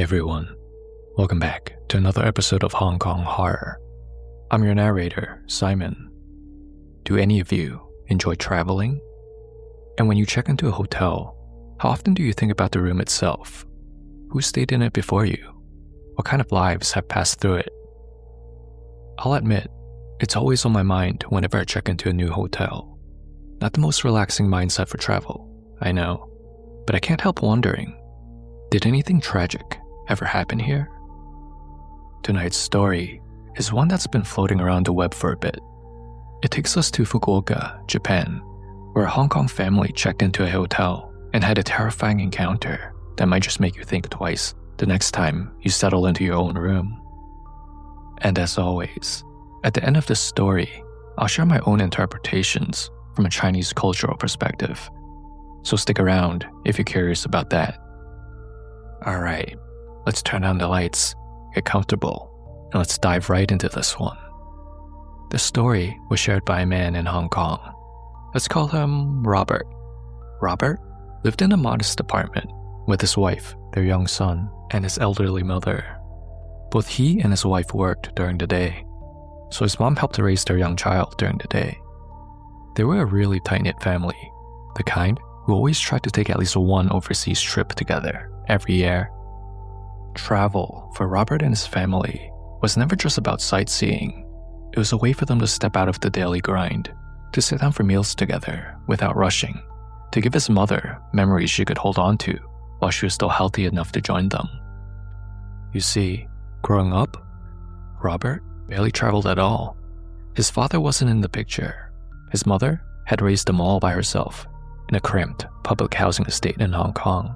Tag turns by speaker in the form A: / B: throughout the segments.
A: everyone, welcome back to another episode of Hong Kong Horror. I'm your narrator, Simon. Do any of you enjoy traveling? And when you check into a hotel, how often do you think about the room itself? Who stayed in it before you? What kind of lives have passed through it? I'll admit, it's always on my mind whenever I check into a new hotel. Not the most relaxing mindset for travel, I know, but I can't help wondering, did anything tragic ever happen here? Tonight's story is one that's been floating around the web for a bit. It takes us to Fukuoka, Japan, where a Hong Kong family checked into a hotel and had a terrifying encounter that might just make you think twice the next time you settle into your own room. And as always, at the end of this story, I'll share my own interpretations from a Chinese cultural perspective. So stick around if you're curious about that. Alright, let's turn on the lights, get comfortable, and let's dive right into this one. The story was shared by a man in Hong Kong. Let's call him Robert. Robert lived in a modest apartment with his wife, their young son, and his elderly mother. Both he and his wife worked during the day, so his mom helped to raise their young child during the day. They were a really tight-knit family, the kind who always tried to take at least one overseas trip together every year. Travel for Robert and his family was never just about sightseeing. It was a way for them to step out of the daily grind, to sit down for meals together without rushing, to give his mother memories she could hold on to while she was still healthy enough to join them. You see, growing up, Robert barely traveled at all. His father wasn't in the picture. His mother had raised them all by herself in a cramped public housing estate in Hong Kong.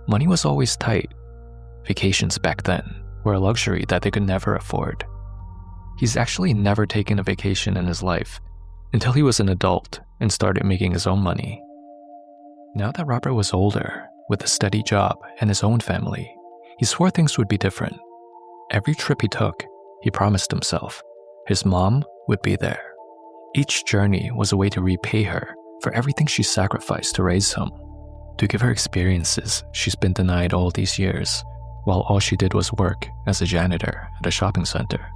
A: Money was always tight. Vacations back then were a luxury that they could never afford. He's actually never taken a vacation in his life until he was an adult and started making his own money. Now that Robert was older, with a steady job and his own family, he swore things would be different. Every trip he took, he promised himself his mom would be there. Each journey was a way to repay her for everything she sacrificed to raise him, to give her experiences she's been denied all these years, while all she did was work as a janitor at a shopping center.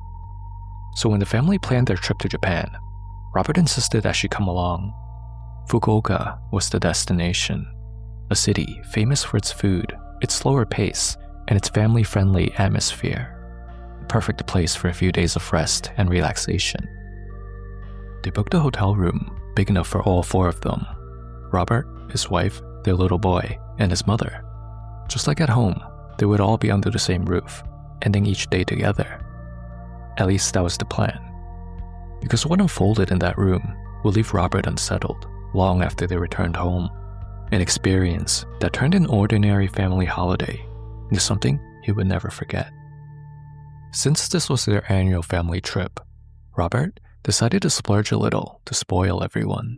A: So when the family planned their trip to Japan, Robert insisted that she come along. Fukuoka was the destination, a city famous for its food, its slower pace, and its family-friendly atmosphere. A perfect place for a few days of rest and relaxation. They booked a hotel room big enough for all four of them: Robert, his wife, their little boy, and his mother. Just like at home, they would all be under the same roof, ending each day together. At least that was the plan. Because what unfolded in that room would leave Robert unsettled long after they returned home. An experience that turned an ordinary family holiday into something he would never forget. Since this was their annual family trip, Robert decided to splurge a little to spoil everyone.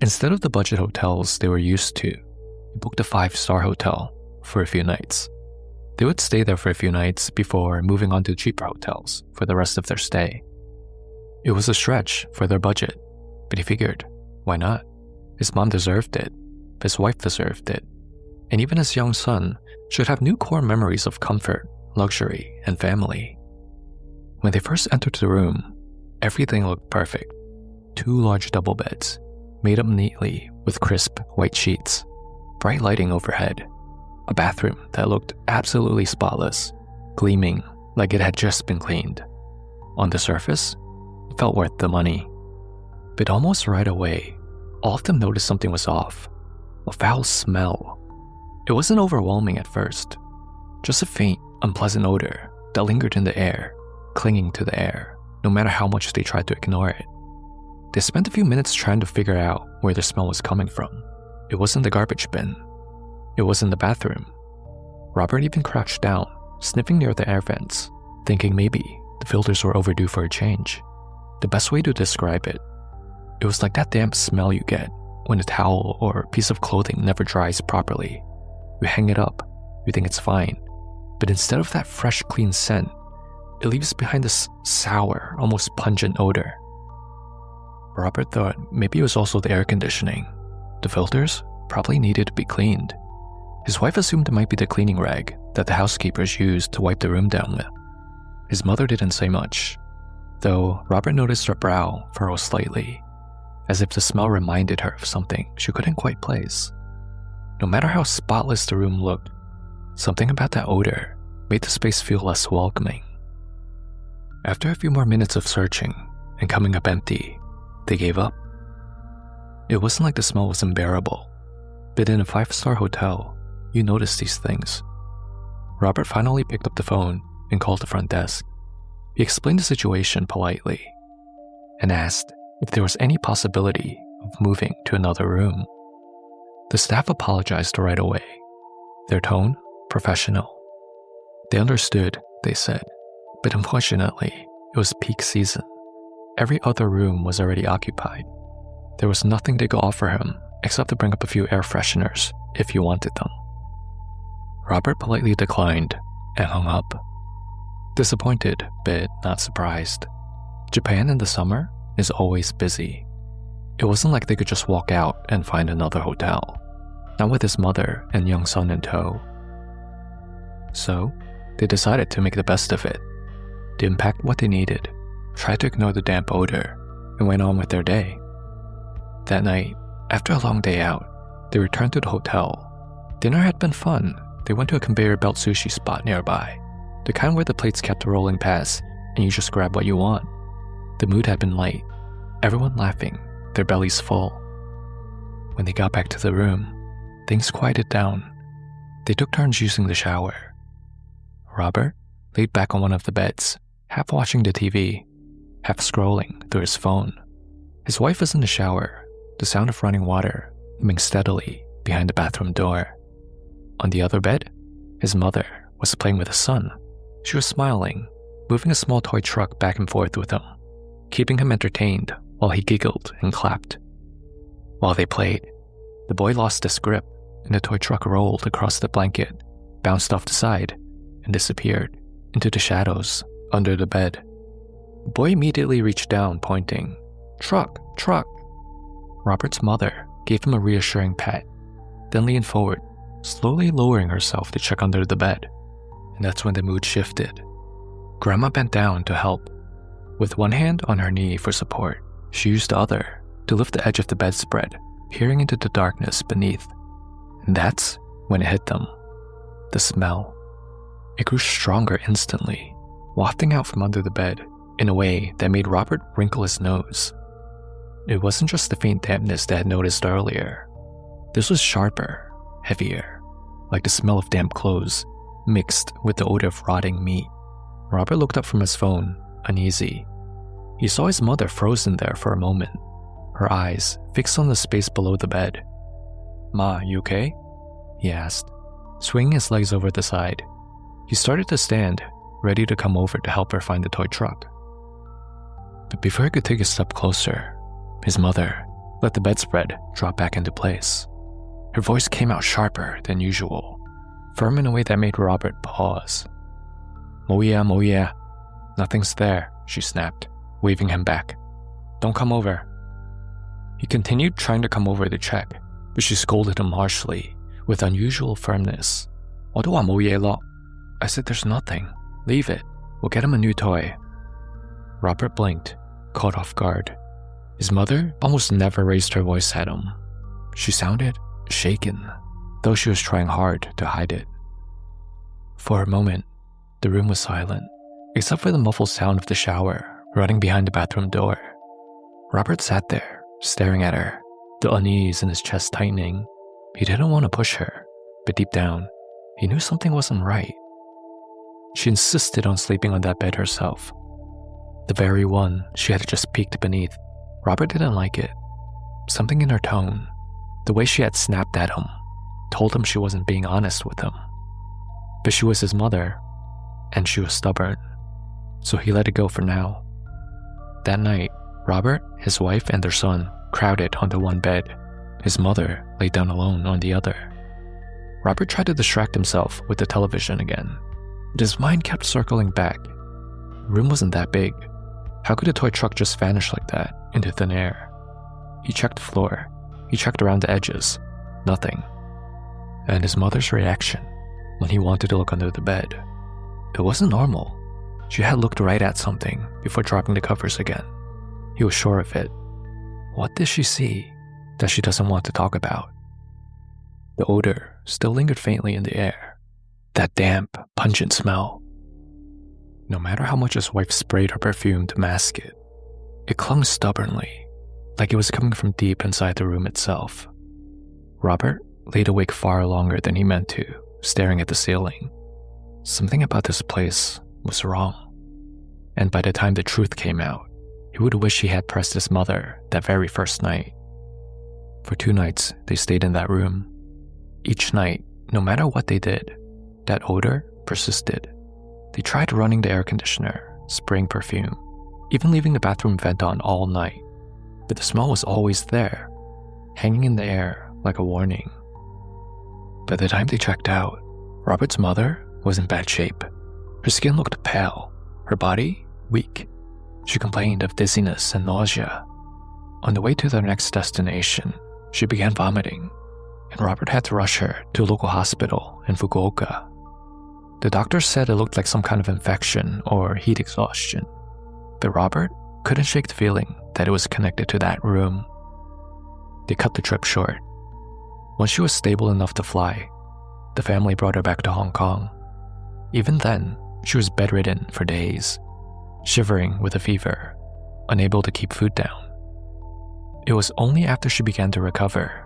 A: Instead of the budget hotels they were used to, he booked a 5-star hotel for a few nights. They would stay there for a few nights before moving on to cheaper hotels for the rest of their stay. It was a stretch for their budget, but he figured, why not? His mom deserved it, his wife deserved it, and even his young son should have new core memories of comfort, luxury, and family. When they first entered the room, everything looked perfect. 2 large double beds, made up neatly with crisp white sheets, bright lighting overhead, a bathroom that looked absolutely spotless, gleaming like it had just been cleaned. On the surface, it felt worth the money. But almost right away, all of them noticed something was off. A foul smell. It wasn't overwhelming at first, just a faint, unpleasant odor that lingered in the air, clinging to the air, no matter how much they tried to ignore it. They spent a few minutes trying to figure out where the smell was coming from. It wasn't the garbage bin. It wasn't the bathroom. Robert even crouched down, sniffing near the air vents, thinking maybe the filters were overdue for a change. The best way to describe it, it was like that damp smell you get when a towel or piece of clothing never dries properly. You hang it up, you think it's fine, but instead of that fresh, clean scent, it leaves behind this sour, almost pungent odor. Robert thought maybe it was also the air conditioning. The filters probably needed to be cleaned. His wife assumed it might be the cleaning rag that the housekeepers used to wipe the room down with. His mother didn't say much, though Robert noticed her brow furrow slightly, as if the smell reminded her of something she couldn't quite place. No matter how spotless the room looked, something about that odor made the space feel less welcoming. After a few more minutes of searching and coming up empty, they gave up. It wasn't like the smell was unbearable, but in a 5-star hotel, you notice these things. Robert finally picked up the phone and called the front desk. He explained the situation politely and asked if there was any possibility of moving to another room. The staff apologized right away, their tone professional. They understood, they said, but unfortunately, it was peak season. Every other room was already occupied. There was nothing they could offer him except to bring up a few air fresheners if he wanted them. Robert politely declined and hung up. Disappointed, but not surprised. Japan in the summer is always busy. It wasn't like they could just walk out and find another hotel, not with his mother and young son in tow. So, they decided to make the best of it. They unpacked what they needed, tried to ignore the damp odor, and went on with their day. That night, after a long day out, they returned to the hotel. Dinner had been fun. They went to a conveyor belt sushi spot nearby, the kind where the plates kept rolling past and you just grab what you want. The mood had been light, everyone laughing, their bellies full. When they got back to the room, things quieted down. They took turns using the shower. Robert laid back on one of the beds, half watching the TV, half scrolling through his phone. His wife was in the shower, the sound of running water humming steadily behind the bathroom door. On the other bed, his mother was playing with his son. She was smiling, moving a small toy truck back and forth with him, keeping him entertained while he giggled and clapped. While they played, the boy lost his grip and the toy truck rolled across the blanket, bounced off the side, and disappeared into the shadows under the bed. The boy immediately reached down, pointing, "Truck, truck!" Robert's mother gave him a reassuring pat, then leaned forward, slowly lowering herself to check under the bed. And that's when the mood shifted. Grandma bent down to help. With one hand on her knee for support, she used the other to lift the edge of the bedspread, peering into the darkness beneath. And that's when it hit them. The smell. It grew stronger instantly, wafting out from under the bed in a way that made Robert wrinkle his nose. It wasn't just the faint dampness they had noticed earlier. This was sharper, heavier, like the smell of damp clothes, mixed with the odor of rotting meat. Robert looked up from his phone, uneasy. He saw his mother frozen there for a moment, her eyes fixed on the space below the bed. "Ma, you okay?" he asked, swinging his legs over the side. He started to stand, ready to come over to help her find the toy truck. But before he could take a step closer, his mother let the bedspread drop back into place. Her voice came out sharper than usual, firm in a way that made Robert pause. "Moya, Moya, nothing's there," she snapped, waving him back. "Don't come over." He continued trying to come over to check, but she scolded him harshly, with unusual firmness. "Odoa Moya lo." I said, "There's nothing. Leave it. We'll get him a new toy." Robert blinked, caught off guard. His mother almost never raised her voice at him. She sounded shaken, though she was trying hard to hide it. For a moment, the room was silent, except for the muffled sound of the shower running behind the bathroom door. Robert sat there, staring at her, the unease in his chest tightening. He didn't want to push her, but deep down, he knew something wasn't right. She insisted on sleeping on that bed herself, the very one she had just peeked beneath. Robert didn't like it. Something in her tone, the way she had snapped at him, told him she wasn't being honest with him. But she was his mother, and she was stubborn, so he let it go for now. That night, Robert, his wife, and their son crowded onto one bed. His mother lay down alone on the other. Robert tried to distract himself with the television again, but his mind kept circling back. The room wasn't that big. How could a toy truck just vanish like that into thin air? He checked the floor. He checked around the edges. Nothing. and his mother's reaction when he wanted to look under the bed. It wasn't normal. She had looked right at something before dropping the covers again. He was sure of it. What did she see that she doesn't want to talk about? The odor still lingered faintly in the air. That damp, pungent smell. No matter how much his wife sprayed her perfume to mask it, it clung stubbornly, like it was coming from deep inside the room itself. Robert laid awake far longer than he meant to, staring at the ceiling. Something about this place was wrong. And by the time the truth came out, he would wish he had pressed his mother that very first night. For 2 nights, they stayed in that room. Each night, no matter what they did, that odor persisted. They tried running the air conditioner, spraying perfume, even leaving the bathroom vent on all night. But the smell was always there, hanging in the air like a warning. By the time they checked out, Robert's mother was in bad shape. Her skin looked pale, her body weak. She complained of dizziness and nausea. On the way to their next destination, she began vomiting, and Robert had to rush her to a local hospital in Fukuoka. The doctors said it looked like some kind of infection or heat exhaustion, but Robert couldn't shake the feeling that it was connected to that room. They cut the trip short. Once she was stable enough to fly, the family brought her back to Hong Kong. Even then, she was bedridden for days, shivering with a fever, unable to keep food down. It was only after she began to recover,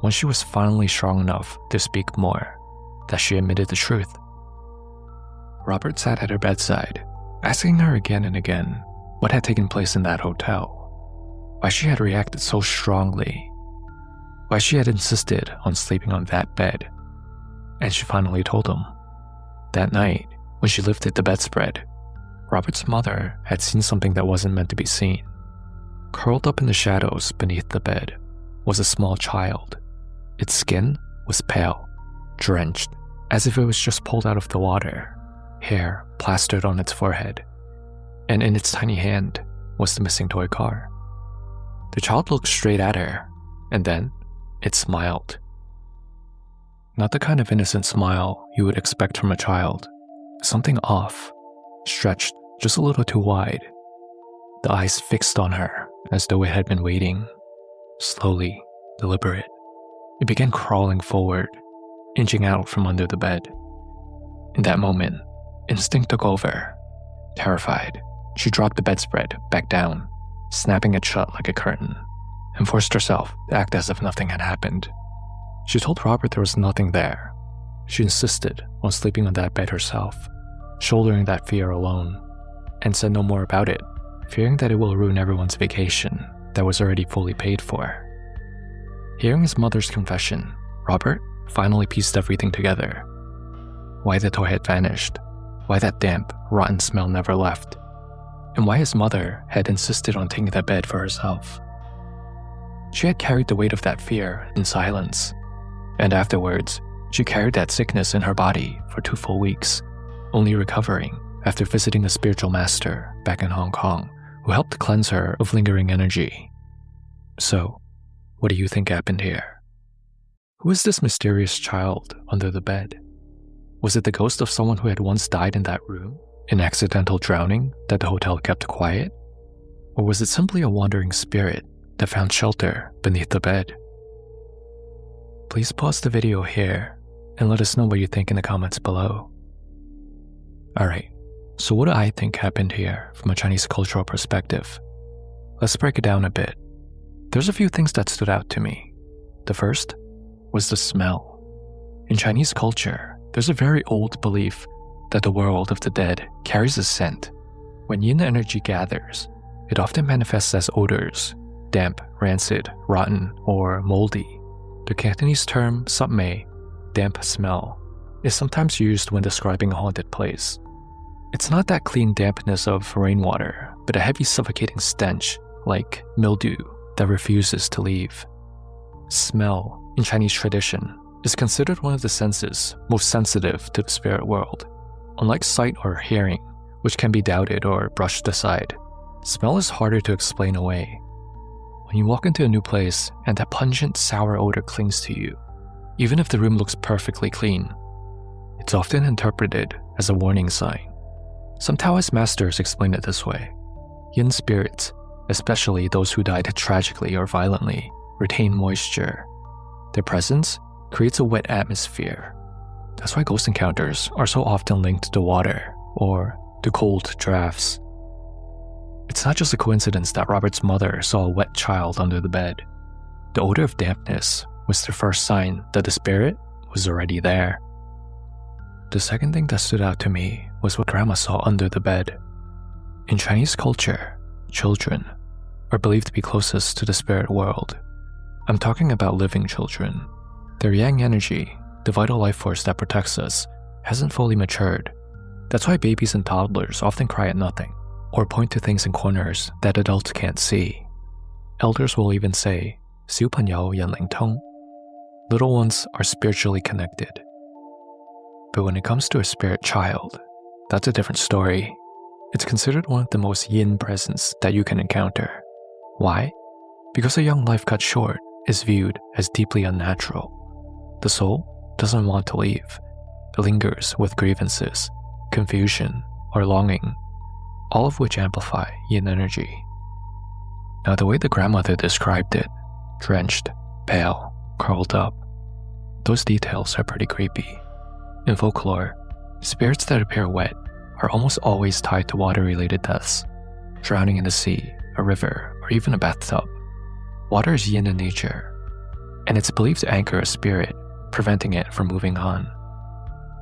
A: when she was finally strong enough to speak more, that she admitted the truth. Robert sat at her bedside, asking her again and again what had taken place in that hotel, why she had reacted so strongly, why she had insisted on sleeping on that bed. And she finally told him. That night, when she lifted the bedspread, Robert's mother had seen something that wasn't meant to be seen. Curled up in the shadows beneath the bed was a small child. Its skin was pale, drenched, as if it was just pulled out of the water, hair plastered on its forehead, and in its tiny hand was the missing toy car. The child looked straight at her, and then it smiled. Not the kind of innocent smile you would expect from a child. Something off, stretched just a little too wide. The eyes fixed on her as though it had been waiting. Slowly, deliberate, it began crawling forward, inching out from under the bed. In that moment, instinct took over. Terrified, she dropped the bedspread back down, snapping it shut like a curtain, and forced herself to act as if nothing had happened. She told Robert there was nothing there. She insisted on sleeping on that bed herself, shouldering that fear alone, and said no more about it, fearing that it will ruin everyone's vacation that was already fully paid for. Hearing his mother's confession, Robert finally pieced everything together. Why the toy had vanished, why that damp, rotten smell never left, and why his mother had insisted on taking that bed for herself. She had carried the weight of that fear in silence, and afterwards, she carried that sickness in her body for 2 full weeks, only recovering after visiting a spiritual master back in Hong Kong who helped cleanse her of lingering energy. So, what do you think happened here? Who is this mysterious child under the bed? Was it the ghost of someone who had once died in that room, in accidental drowning that the hotel kept quiet? Or was it simply a wandering spirit that found shelter beneath the bed? Please pause the video here and let us know what you think in the comments below. Alright, so what do I think happened here from a Chinese cultural perspective? Let's break it down a bit. There's a few things that stood out to me. The first was the smell. In Chinese culture, there's a very old belief that the world of the dead carries a scent. When yin energy gathers, it often manifests as odors, damp, rancid, rotten, or moldy. The Cantonese term "sapmei," damp smell, is sometimes used when describing a haunted place. It's not that clean dampness of rainwater, but a heavy suffocating stench, like mildew, that refuses to leave. Smell, in Chinese tradition, is considered one of the senses most sensitive to the spirit world. Unlike sight or hearing, which can be doubted or brushed aside, smell is harder to explain away. When you walk into a new place and that pungent, sour odor clings to you, Even if the room looks perfectly clean, it's often interpreted as a warning sign. Some Taoist masters explain it this way. Yin spirits, especially those who died tragically or violently, retain moisture. Their presence creates a wet atmosphere. That's why ghost encounters are so often linked to water or to cold drafts. It's not just a coincidence that Robert's mother saw a wet child under the bed. The odor of dampness was the first sign that the spirit was already there. The second thing that stood out to me was what Grandma saw under the bed. In Chinese culture, children are believed to be closest to the spirit world. I'm talking about living children. Their yang energy, the vital life force that protects us, hasn't fully matured. That's why babies and toddlers often cry at nothing, or point to things in corners that adults can't see. Elders will even say, 小朋友眼靈通. Little ones are spiritually connected. But when it comes to a spirit child, that's a different story. It's considered one of the most yin presents that you can encounter. Why? Because a young life cut short is viewed as deeply unnatural. The soul doesn't want to leave. It lingers with grievances, confusion, or longing, all of which amplify yin energy. Now, the way the grandmother described it, drenched, pale, curled up, those details are pretty creepy. In folklore, spirits that appear wet are almost always tied to water-related deaths, drowning in the sea, a river, or even a bathtub. Water is yin in nature, and it's believed to anchor a spirit, preventing it from moving on.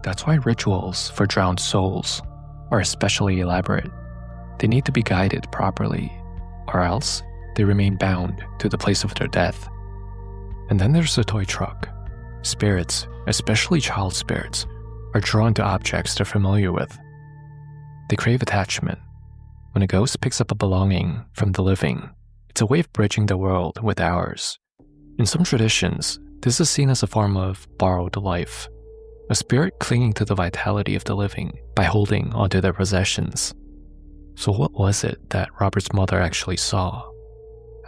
A: That's why rituals for drowned souls are especially elaborate. They need to be guided properly, or else they remain bound to the place of their death. And then there's the toy truck. Spirits, especially child spirits, are drawn to objects they're familiar with. They crave attachment. When a ghost picks up a belonging from the living, it's a way of bridging the world with ours. In some traditions, this is seen as a form of borrowed life, a spirit clinging to the vitality of the living by holding onto their possessions. So what was it that Robert's mother actually saw?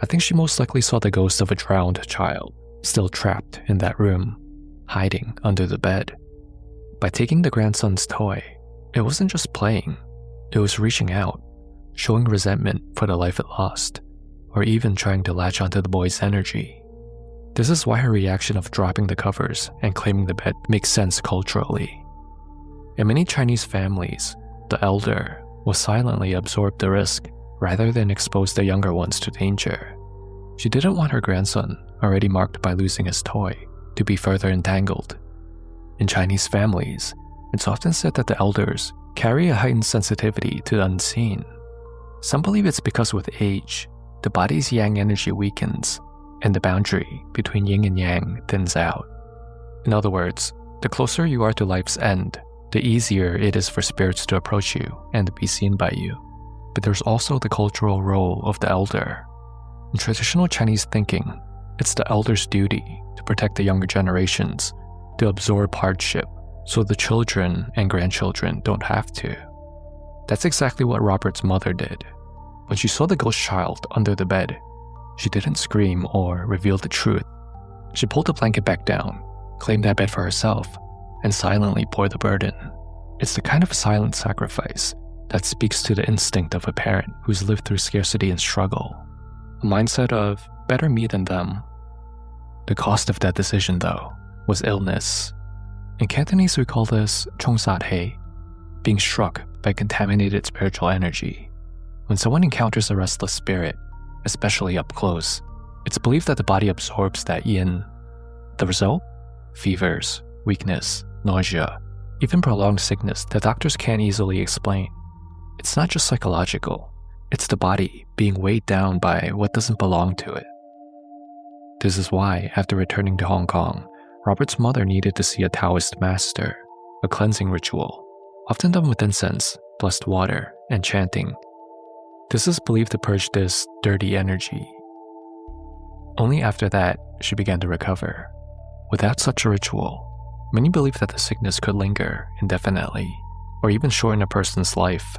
A: I think she most likely saw the ghost of a drowned child, still trapped in that room, hiding under the bed. By taking the grandson's toy, it wasn't just playing, it was reaching out, showing resentment for the life it lost, or even trying to latch onto the boy's energy. This is why her reaction of dropping the covers and claiming the bed makes sense culturally. In many Chinese families, the elder will silently absorb the risk rather than expose the younger ones to danger. She didn't want her grandson, already marked by losing his toy, to be further entangled. In Chinese families, it's often said that the elders carry a heightened sensitivity to the unseen. Some believe it's because with age, the body's yang energy weakens, and the boundary between yin and yang thins out. In other words, the closer you are to life's end, the easier it is for spirits to approach you and be seen by you. But there's also the cultural role of the elder. In traditional Chinese thinking, it's the elder's duty to protect the younger generations, to absorb hardship, so the children and grandchildren don't have to. That's exactly what Robert's mother did. When she saw the ghost child under the bed, she didn't scream or reveal the truth. She pulled the blanket back down, claimed that bed for herself, and silently bore the burden. It's the kind of silent sacrifice that speaks to the instinct of a parent who's lived through scarcity and struggle, a mindset of better me than them. The cost of that decision, though, was illness. In Cantonese, we call this chong sat hei, being struck by contaminated spiritual energy. When someone encounters a restless spirit, especially up close, it's believed that the body absorbs that yin. The result? Fevers, weakness, nausea, even prolonged sickness that doctors can't easily explain. It's not just psychological, it's the body being weighed down by what doesn't belong to it. This is why, after returning to Hong Kong, Robert's mother needed to see a Taoist master, a cleansing ritual, often done with incense, blessed water, and chanting. This is believed to purge this dirty energy. Only after that, she began to recover. Without such a ritual, many believe that the sickness could linger indefinitely, or even shorten a person's life.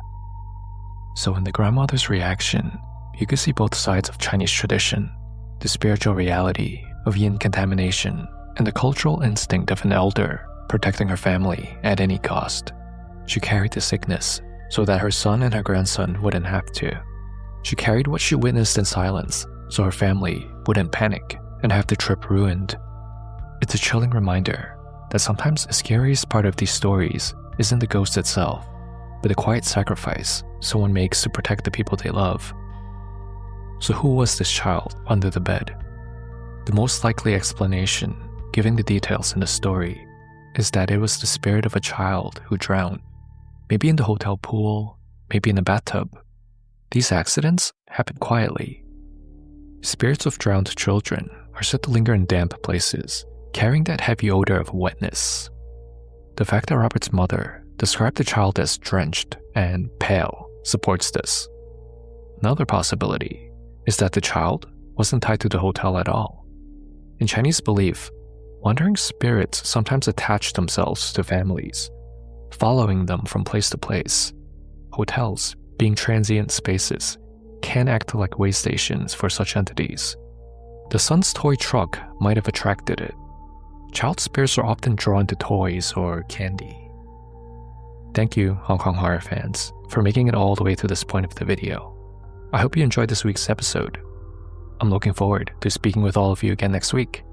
A: So in the grandmother's reaction, you can see both sides of Chinese tradition, the spiritual reality of yin contamination and the cultural instinct of an elder protecting her family at any cost. She carried the sickness so that her son and her grandson wouldn't have to. She carried what she witnessed in silence so her family wouldn't panic and have the trip ruined. It's a chilling reminder that sometimes the scariest part of these stories isn't the ghost itself, but the quiet sacrifice someone makes to protect the people they love. So who was this child under the bed? The most likely explanation, given the details in the story, is that it was the spirit of a child who drowned, maybe in the hotel pool, maybe in a bathtub. These accidents happen quietly. Spirits of drowned children are said to linger in damp places, carrying that heavy odor of wetness. The fact that Robert's mother described the child as drenched and pale supports this. Another possibility is that the child wasn't tied to the hotel at all. In Chinese belief, wandering spirits sometimes attach themselves to families, following them from place to place. Hotels, being transient spaces, can act like way stations for such entities. The son's toy truck might have attracted it. Child spirits are often drawn to toys or candy. Thank you, Hong Kong horror fans, for making it all the way to this point of the video. I hope you enjoyed this week's episode. I'm looking forward to speaking with all of you again next week.